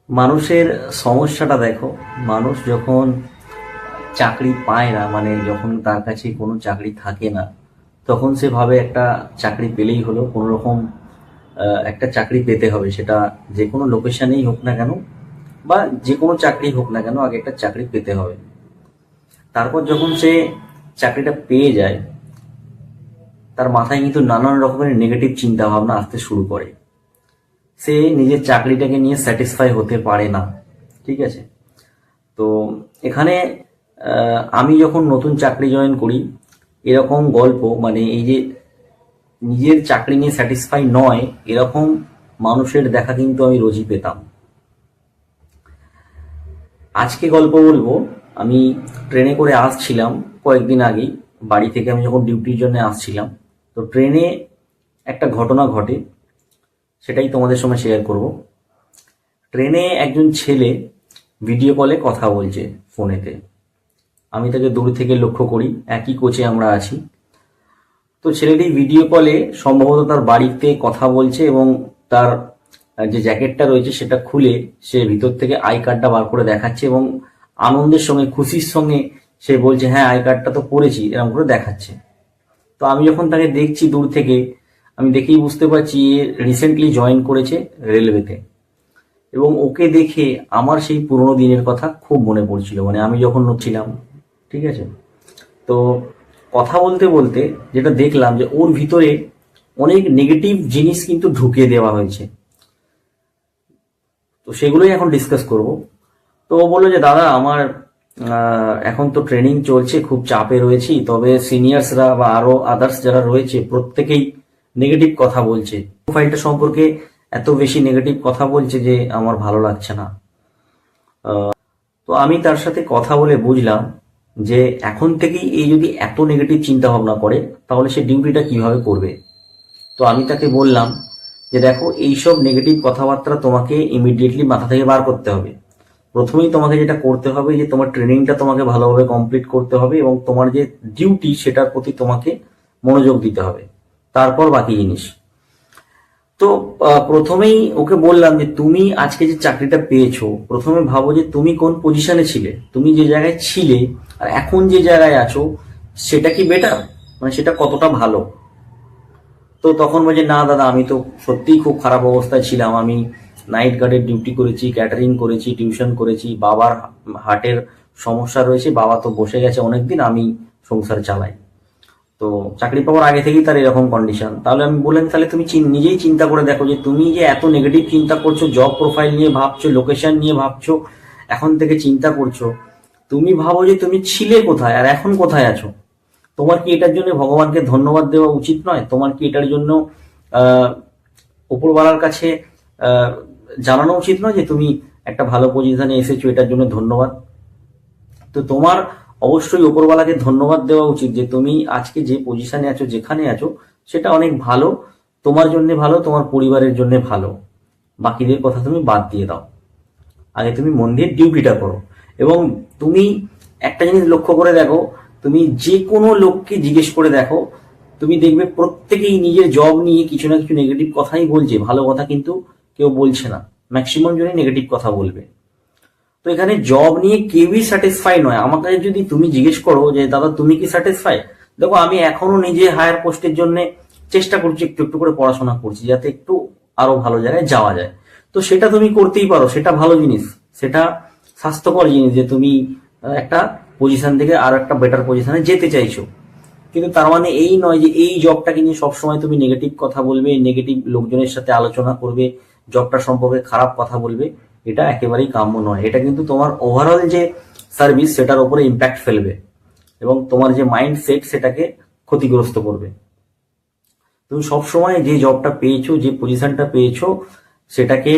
মানুষের সমস্যাটা দেখো, মানুষ যখন চাকরি পায় না, মানে যখন তার কাছে কোনো চাকরি থাকে না, তখন সে ভাবে একটা চাকরি পেলেই হলো, কোনো রকম একটা চাকরি পেতে হবে, সেটা যে কোনো লোকেশনেই হোক না কেন বা যে কোনো চাকরি হোক না কেন, আগে একটা চাকরি পেতে হবে। তারপর যখন সে চাকরিটা পেয়ে যায়, তার মাথায় কিন্তু নানান রকমের নেগেটিভ চিন্তা ভাবনা আসতে শুরু করে। সে নিজের চাকরিটাকে নিয়ে স্যাটিসফাই হতে পারে না। ঠিক আছে, তো এখানে আমি যখন নতুন চাকরি জয়েন করি, এরকম গল্প, মানে এই যে নিজের চাকরি নিয়ে স্যাটিসফাই নয় এরকম মানুষের দেখা কিন্তু আমি রোজই পেতাম। আজকে গল্প বলবো। আমি ট্রেনে করে আসছিলাম কয়েকদিন আগেই, বাড়ি থেকে আমি যখন ডিউটির জন্য আসছিলাম, তো ট্রেনে একটা ঘটনা ঘটে, সেটাই তোমাদের সঙ্গে শেয়ার করব। ট্রেনে একজন ছেলে ভিডিও কলে কথা বলছে ফোনেতে। আমি তাকে দূর থেকে লক্ষ্য করি, একই কোচে আমরা আছি। তো ছেলেটি ভিডিও কলে সম্ভবত তার বাড়িতে কথা বলছে এবং তার যে জ্যাকেটটা রয়েছে সেটা খুলে সে ভিতর থেকে আই কার্ডটা বার করে দেখাচ্ছে এবং আনন্দের সঙ্গে, খুশির সঙ্গে সে বলছে, হ্যাঁ আই কার্ডটা তো পড়েছি, এরকম করে দেখাচ্ছে। তো আমি যখন তাকে দেখছি দূর থেকে, আমি দেখেই বুঝতে পারছি এ রিসেন্টলি জয়েন করেছে রেলওয়েতে। এবং ওকে দেখে আমার সেই পুরোনো দিনের কথা খুব মনে পড়ছিল, মানে আমি যখন ছিলাম। ঠিক আছে, তো কথা বলতে বলতে যেটা দেখলাম যে ওর ভিতরে অনেক নেগেটিভ জিনিস কিন্তু ঢুকিয়ে দেওয়া হয়েছে। তো সেগুলোই এখন ডিসকাস করব। তো ও বললো যে দাদা আমার এখন তো ট্রেনিং চলছে, খুব চাপে রয়েছি, তবে সিনিয়র্সরা বা আরো আদার্স যারা রয়েছে প্রত্যেকেই নেগেটিভ কথা বলছে, প্রোফাইলটা সম্পর্কে এত বেশি নেগেটিভ কথা বলছে যে আমার ভালো লাগছে না। তো আমি তার সাথে কথা বলে বুঝলাম যে এখন থেকেই এই যদি এত নেগেটিভ চিন্তা ভাবনা করে তাহলে সে ডিউটিটা কিভাবে করবে। তো আমি তাকে বললাম যে দেখো, এইসব নেগেটিভ কথাবার্তা তোমাকে ইমিডিয়েটলি মাথা থেকে বার করতে হবে। প্রথমেই তোমাকে যেটা করতে হবে যে তোমার ট্রেনিংটা তোমাকে ভালোভাবে কমপ্লিট করতে হবে এবং তোমার যে ডিউটি সেটার প্রতি তোমাকে মনোযোগ দিতে হবে, তারপর বাকি জিনিস। তো প্রথমেই ওকে বললাম যে তুমি আজকে যে চাকরিটা পেয়েছো, প্রথমে ভাবো যে তুমি কোন পজিশনে ছিলে, তুমি যে জায়গায় ছিলে আর এখন যে জায়গায় আছো সেটা কি বেটার, মানে সেটা কতটা ভালো। তো তখন বলছে, না দাদা আমি তো সত্যিই খুব খারাপ অবস্থায় ছিলাম, আমি নাইট গার্ডের ডিউটি করেছি, ক্যাটারিং করেছি, টিউশন করেছি, বাবার হার্টের সমস্যা রয়েছে, বাবা তো বসে গেছে অনেকদিন, আমি সংসার চালাই। তো চাকরি পাওয়ার আগে থেকেই তার এরকম কন্ডিশন। তাহলে আমি বললাম তাহলে তুমি নিজেই চিন্তা করে দেখো যে তুমি যে এত নেগেটিভ চিন্তা করছো, জব প্রোফাইল নিয়ে ভাবছো, লোকেশন নিয়ে ভাবছো, এখন থেকে চিন্তা করছো, তুমি ভাবো যে তুমি ছিলে কোথায় আর এখন কোথায় আছো। তোমার কি এটার জন্য ভগবানকে ধন্যবাদ দেওয়া উচিত নয়? তোমার কি এটার জন্য আহ উপরওয়ালার কাছে আহ জানানো উচিত নয় যে তুমি একটা ভালো পজিশনে এসেছো, এটার জন্য ধন্যবাদ? তো তোমার অবশ্যই উপরওয়ালাকে ধন্যবাদ দেওয়া উচিত যে তুমি আজকে যে পজিশনে আছো, যেখানে আছো, সেটা অনেক ভালো, তোমার জন্য ভালো, তোমার পরিবারের জন্য ভালো। বাকিদের কথা তুমি বাদ দিয়ে দাও, আগে তুমি মন দিয়ে ডিউটিটা করো। এবং তুমি একটা জিনিস লক্ষ্য করে দেখো, তুমি যে কোনো লোককে জিজ্ঞেস করে দেখো, তুমি দেখবে প্রত্যেকেই নিজের জব নিয়ে কিছু না কিছু নেগেটিভ কথাই বলছে, ভালো কথা কিন্তু কেউ বলছে না। ম্যাক্সিমাম জনই নেগেটিভ কথা বলবে। তো এখানে জব নিয়ে কেউই স্যাটিসফাই নয়। আমাকে যদি তুমি জিজ্ঞেস করো যে দাদা তুমি কি স্যাটিসফাই, দেখো আমি এখনো নিজে হায়ার পোস্টের জন্য চেষ্টা করছি, একটু একটু করে পড়াশোনা করছি যাতে একটু আরো ভালো জায়গায় যাওয়া যায়। তো সেটা তুমি করতেই পারো, সেটা ভালো জিনিস, সেটা স্বাস্থ্যকর জিনিস যে তুমি একটা পজিশন থেকে আর একটা বেটার পজিশনে যেতে চাইছো। কিন্তু তার মানে এই নয় যে এই জবটাকে নিয়ে সবসময় তুমি নেগেটিভ কথা বলবে, নেগেটিভ লোকজনের সাথে আলোচনা করবে, জবটা সম্পর্কে খারাপ কথা বলবে। এটা একেবারেই কাম্য নয়। এটা কিন্তু তোমার ওভারঅল যে সার্ভিস সেটার উপরে ইম্প্যাক্ট ফেলবে এবং তোমার যে মাইন্ড সেট সেটাকে ক্ষতিগ্রস্ত করবে। তুমি সবসময় যে জবটা পেয়েছো, যে পজিশনটা পেয়েছো, সেটাকে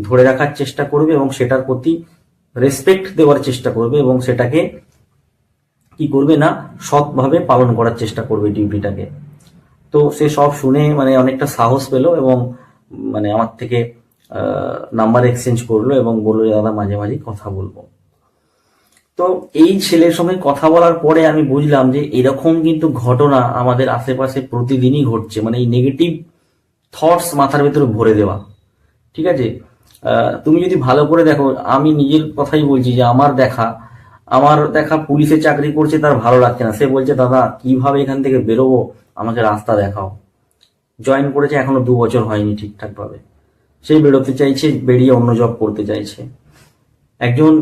ধরে রাখার চেষ্টা করবে এবং সেটার প্রতি রেসপেক্ট দেওয়ার চেষ্টা করবে এবং সেটাকে কি করবে না, সৎভাবে পালন করার চেষ্টা করবে ডিউটিটাকে। তো সে সব শুনে মানে অনেকটা সাহস পেলো এবং মানে আমার থেকে নাম্বার এক্সচেঞ্জ করলো এবং বললো দাদা মাঝে মাঝে কথা বলবো। তো এই ছেলের সঙ্গে কথা বলার পরে আমি বুঝলাম যে এরকম কিন্তু ঘটনা আমাদের আশেপাশে প্রতিদিনই ঘটছে, মানে এই নেগেটিভ থটস মাথার ভেতরে ভরে দেওয়া। ঠিক আছে, তুমি যদি ভালো করে দেখো, আমি নিজের কথাই বলছি যে আমার দেখা পুলিশে চাকরি করছে, তার ভালো লাগছে না। সে বলছে দাদা কিভাবে এখান থেকে বেরোবো, আমাকে রাস্তা দেখাও। জয়েন করেছে এখনো 2 বছর হয়নি ঠিকঠাক ভাবে, সে বেরোতে চাইছে, বেরিয়ে অন্য জব করতে চাইছে। একজন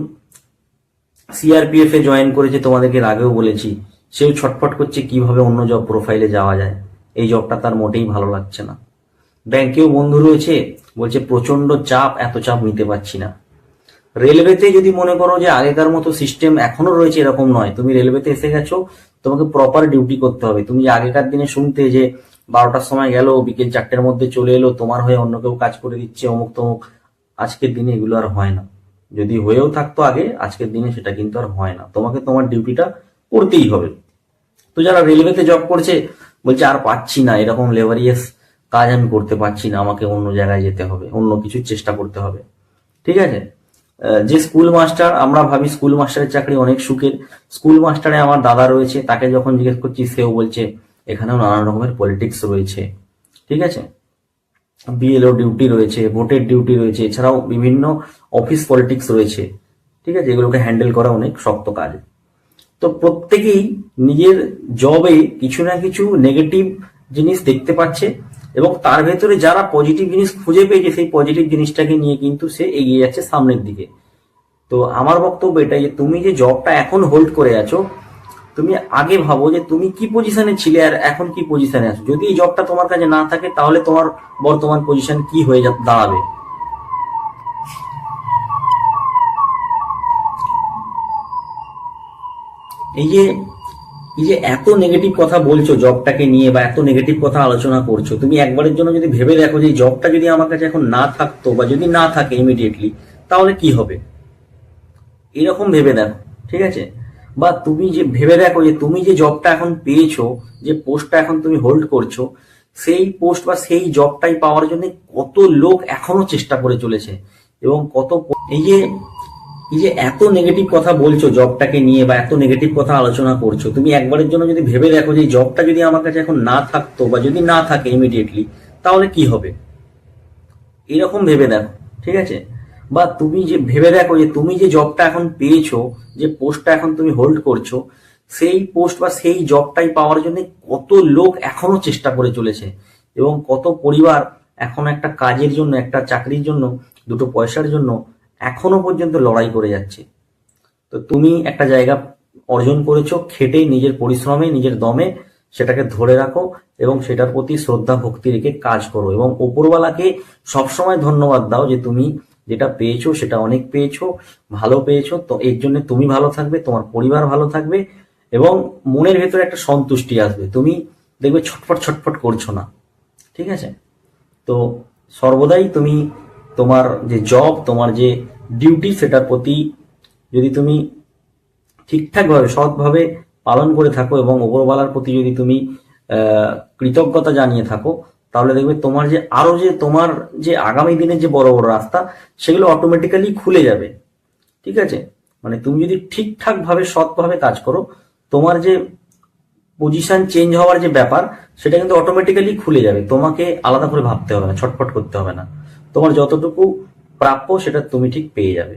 সিআরপিএফ এ জয়েন করেছে, তোমাদেরকে এর আগেও বলেছি, সেও ছটফট করছে কিভাবে অন্য জব প্রোফাইলে যাওয়া যায়, এই জবটা তার মোটেই ভালো লাগছে না। ব্যাংকেও বন্ধু রয়েছে, বলছে প্রচন্ড চাপ, এত চাপ নিতে পারছি না। রেলওয়েতে যদি মনে করো যে আগেকার মতো সিস্টেম এখনো রয়েছে, এরকম নয়। তুমি রেলওয়েতে এসে গেছো, তোমাকে প্রপার ডিউটি করতে হবে। তুমি আগেকার দিনে শুনতে যে 12টার সময় গেল, বিকেল 4টের মধ্যে চলে এলো, তোমার হয়ে অন্য কেউ কাজ করে দিচ্ছে, অমুক তমুক। আজকের দিনে এগুলো আর হয় না। যদি হয়েও থাকতো আগে, আজকের দিনে সেটা কিন্তু আর হয় না। তোমাকে তোমার ডিউটিটা করতেই হবে। তো যারা রেলওয়েতে জব করছে, বলছে আর পাচ্ছি না, এরকম লেবারিয়াস কাজ আমি করতে পারছি না, আমাকে অন্য জায়গায় যেতে হবে, অন্য কিছুর চেষ্টা করতে হবে। ঠিক আছে। যে স্কুল মাস্টার, আমরা ভাবি স্কুল মাস্টারের চাকরি অনেক সুখের। স্কুল মাস্টারে আমার দাদা রয়েছে, তাকে যখন জিজ্ঞেস করছি, সেও বলছে এখানেও নানান রকমের পলিটিক্স রয়েছে। ঠিক আছে। বিএলও ডিউটি রয়েছে, ভোটের ডিউটি রয়েছে, এছাড়াও বিভিন্ন অফিস পলিটিক্স রয়েছে। ঠিক আছে, এগুলোকে হ্যান্ডেল করা অনেক শক্ত কাজ। তো প্রত্যেকেই নিজের জবে কিছু না কিছু নেগেটিভ জিনিস দেখতে পাচ্ছে, এবং তার ভেতরে যারা পজিটিভ জিনিস খুঁজে পেয়েছে, সেই পজিটিভ জিনিসটাকে নিয়ে কিন্তু সে এগিয়ে যাচ্ছে সামনের দিকে। তো আমার বক্তব্য এটাই যে তুমি যে জবটা এখন হোল্ড করে আছো, তুমি আগে ভাবো যে তুমি কি পজিশনে ছিলে আর এখন কি পজিশনে আছো। যদি এই জবটা তোমার কাছে না থাকে, তাহলে তোমার বর্তমান পজিশন কি হয়ে দাঁড়াবে। এই যে এই যে এত নেগেটিভ কথা বলছো জবটাকে নিয়ে, বা এত নেগেটিভ কথা আলোচনা করছো, তুমি একবারের জন্য যদি ভেবে দেখো যে এই জবটা যদি আমার কাছে এখন না থাকতো, বা যদি না থাকে ইমিডিয়েটলি, তাহলে কি হবে, এরকম ভেবে দেখো। ঠিক আছে। বা তুমি যে ভেবে দেখো যে তুমি যে জবটা এখন পেয়েছো, যে পোস্টটা এখন তুমি হোল্ড করছো, সেই পোস্ট বা সেই জবটাই পাওয়ার জন্য কত লোক এখনো চেষ্টা করে চলেছে, এবং এই যে এত নেগেটিভ কথা বলছো জবটাকে নিয়ে, বা এত নেগেটিভ কথা আলোচনা করছো, তুমি একবারের জন্য যদি ভেবে দেখো যে এই জবটা যদি আমার কাছে এখন না থাকতো, বা যদি না থাকে ইমিডিয়েটলি, তাহলে কি হবে, এরকম ভেবে দেখো। ঠিক আছে। বা তুমি যে ভেবে দেখো যে তুমি যে জবটা এখন পেয়েছো, যে পোস্টটা এখন তুমি হোল্ড করছো, সেই পোস্ট বা সেই জবটাই পাওয়ার জন্য কত লোক এখনো চেষ্টা করে চলেছে, এবং কত পরিবার এখন একটা কাজের জন্য, একটা চাকরির জন্য, দুটো পয়সার জন্য এখনো পর্যন্ত লড়াই করে যাচ্ছে। তো তুমি একটা জায়গা অর্জন করেছো, খেটে, নিজের পরিশ্রমে, নিজের দমে, সেটাকে ধরে রাখো, এবং সেটার প্রতি শ্রদ্ধা ভক্তি রেখে কাজ করো, এবং ওপরওয়ালাকে সবসময় ধন্যবাদ দাও যে তুমি যেটা পেয়েছো সেটা অনেক পেয়েছো, ভালো পেয়েছো। তো এর জন্য তুমি ভালো থাকবে, তোমার পরিবার ভালো থাকবে, এবং মনের ভেতরে একটা সন্তুষ্টি আসবে। তুমি দেখবে ছটফট ছটফট করছো না। ঠিক আছে। তো সর্বদাই তুমি তোমার যে জব, তোমার যে ডিউটি, সেটার প্রতি যদি তুমি ঠিকঠাকভাবে, সৎভাবে পালন করে থাকো, এবং ওপরওয়ালার প্রতি যদি তুমি কৃতজ্ঞতা জানিয়ে থাকো, তাহলে দেখবে তোমার যে আরো যে তোমার যে আগামী দিনের যে বড় বড় রাস্তা, সেগুলো অটোমেটিক্যালি খুলে যাবে। ঠিক আছে। মানে তুমি যদি ঠিকঠাক ভাবে, সৎভাবে কাজ করো, তোমার যে পজিশন চেঞ্জ হওয়ার যে ব্যাপার, সেটা কিন্তু অটোমেটিক্যালি খুলে যাবে। তোমাকে আলাদা করে ভাবতে হবে না, ছটফট করতে হবে না। তোমার যতটুকু প্রাপ্য সেটা তুমি ঠিক পেয়ে যাবে।